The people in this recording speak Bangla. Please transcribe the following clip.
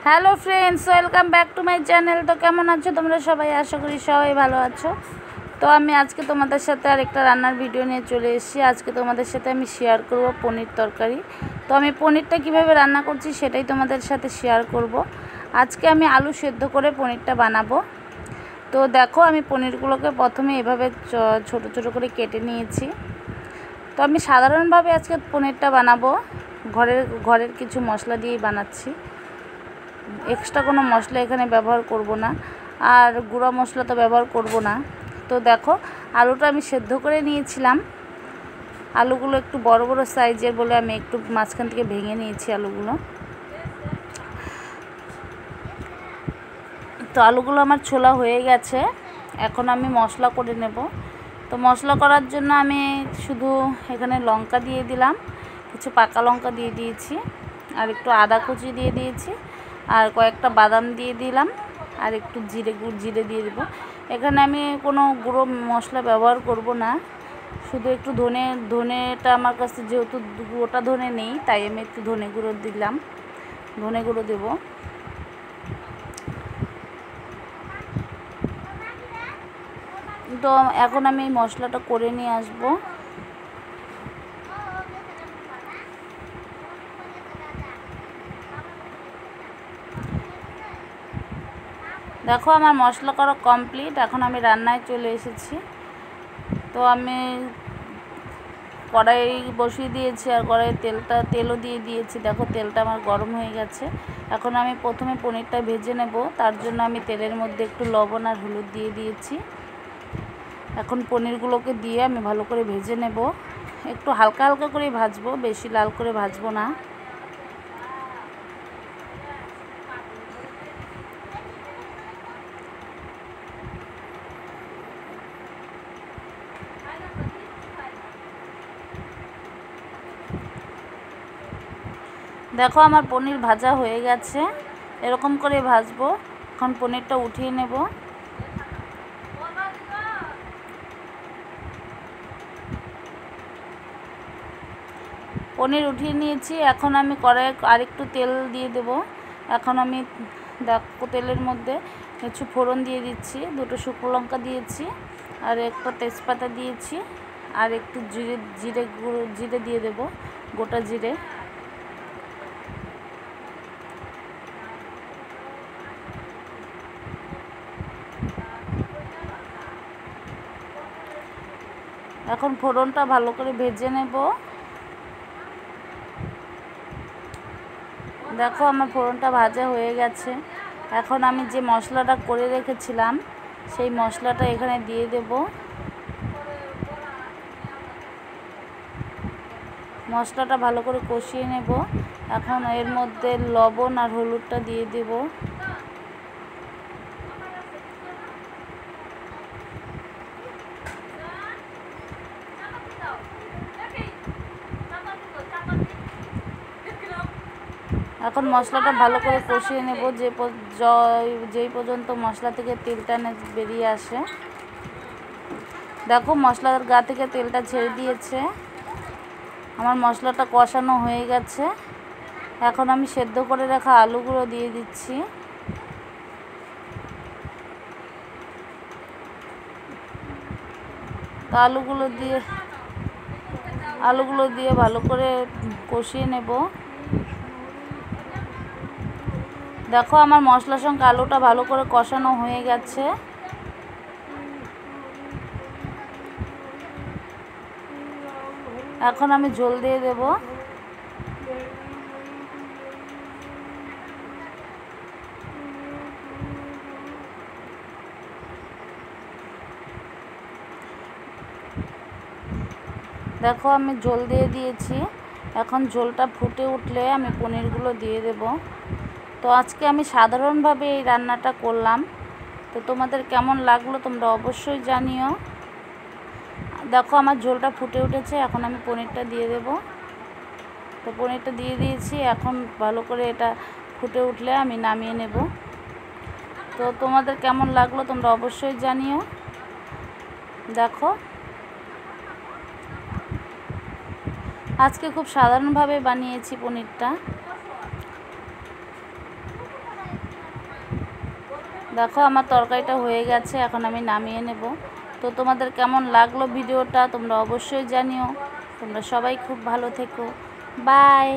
Hello friends, welcome back to my channel. তো কেমন আছো তোমরা সবাই? আশা করি সবাই ভালো আছো। তো আমি আজকে তোমাদের সাথে আরেকটা রান্নার ভিডিও নিয়ে চলে এসেছি। আজকে তোমাদের সাথে আমি শেয়ার করব পনির তরকারি। তো আমি পনিরটা কিভাবে রান্না করছি সেটাই তোমাদের সাথে শেয়ার করব। আজকে আমি আলু সেদ্ধ করে পনিরটা বানাবো। তো দেখো, আমি পনিরগুলোকে প্রথমে এভাবে ছোট ছোট করে কেটে নিয়েছি। তো আমি সাধারণভাবে আজকে পনিরটা বানাবো, ঘরের কিছু মশলা দিয়েই বানাচ্ছি। এক্সট্রা কোনো মশলা এখানে ব্যবহার করব না, আর গুঁড়া মশলা তো ব্যবহার করব না। তো দেখো, আলুটা আমি সেদ্ধ করে নিয়েছিলাম। আলুগুলো একটু বড় বড় সাইজের বলে আমি একটু মাঝখান থেকে ভেঙে নিয়েছি আলুগুলো। তো আলুগুলো আমার ছোলা হয়ে গেছে, এখন আমি মশলা করে নেব। তো মশলা করার জন্য আমি শুধু এখানে লঙ্কা দিয়ে দিলাম, কিছু পাকা লঙ্কা দিয়ে দিয়েছি, আর একটু আদা কুচি দিয়ে দিয়েছি, আর কয়েকটা বাদাম দিয়ে দিলাম, আর একটু জিরে দিয়ে দেবো। এখানে আমি কোনো গুঁড়ো মশলা ব্যবহার করব না, শুধু একটু ধনেটা আমার কাছে যেহেতু গোটা ধনে নেই, তাই আমি একটু ধনে গুঁড়ো দেবো। তো এখন আমি এই মশলাটা করে নিয়ে আসবো। দেখো, আমার মশলা করা কমপ্লিট। এখন আমি রান্নায় চলে এসেছি। তো আমি কড়াই বসিয়ে দিয়েছি, আর কড়াইয়ে তেলও দিয়ে দিয়েছি। দেখো, তেলটা আমার গরম হয়ে গেছে। এখন আমি প্রথমে পনিরটা ভেজে নেব। তার জন্য আমি তেলের মধ্যে একটু লবণ আর হলুদ দিয়ে দিয়েছি। এখন পনিরগুলোকে দিয়ে আমি ভালো করে ভেজে নেব। একটু হালকা হালকা করে ভাজবো, বেশি লাল করে ভাজবো না। দেখো, আমার পনির ভাজা হয়ে গেছে। এরকম করে ভাজবো। এখন পনিরটা উঠিয়ে নেব। পনির উঠিয়ে নিয়েছি। এখন আমি কড়াইয়ে আরেকটু তেল দিয়ে দেব। এখন আমি দেখো, তেলের মধ্যে কিছু ফোড়ন দিয়ে দিচ্ছি। দুটো শুকনো লঙ্কা দিয়েছি, আর একটা তেজপাতা দিয়েছি, আর একটু জিরে দিয়ে দেব, গোটা জিরে। এখন ফোড়নটা ভালো করে ভেজে নেব। দেখো, আমার ফোড়নটা ভাজা হয়ে গেছে। এখন আমি যে মশলাটা করে রেখেছিলাম সেই মশলাটা এখানে দিয়ে দেব। মশলাটা ভালো করে কষিয়ে নেব। এখন এর মধ্যে লবণ আর হলুদটা দিয়ে দেব। এখন মশলাটা ভালো করে কষিয়ে নেব যেই পর্যন্ত মশলা থেকে তেলটা বেরিয়ে আসে। দেখো, মশলার গা থেকে তেলটা ছেড়ে দিয়েছে। আমার মশলাটা কষানো হয়ে গেছে। এখন আমি সেদ্ধ করে রাখা আলুগুলো দিয়ে দিচ্ছি। তো আলুগুলো দিয়ে ভালো করে কষিয়ে নেব। দেখো, আমার মশলার সঙ্গে আলুটা ভালো করে কষানো হয়ে গেছে। এখন আমি ঝোল দিয়ে দেব। দেখো, আমি ঝোল দিয়ে দিয়েছি। এখন ঝোলটা ফুটে উঠলে আমি পনিরগুলো দিয়ে দেব। তো আজকে আমি সাধারণভাবে এই রান্নাটা করলাম। তো তোমাদের কেমন লাগলো তোমরা অবশ্যই জানিও। দেখো, আমার ঝোলটা ফুটে উঠেছে। এখন আমি পনিরটা দিয়ে দেব। তো পনিরটা দিয়ে দিয়েছি। এখন ভালো করে এটা ফুটে উঠলে আমি নামিয়ে নেব। তো তোমাদের কেমন লাগলো তোমরা অবশ্যই জানিও। দেখো, আজকে খুব সাধারণভাবে বানিয়েছি পনিরটা। দেখো আমার তরকারিটা হয়ে গেছে, এখন আমি নামিয়ে নেব। তো তোমাদের কেমন লাগলো ভিডিওটা তোমরা অবশ্যই জানিও। তোমরা সবাই খুব ভালো থেকো। বাই।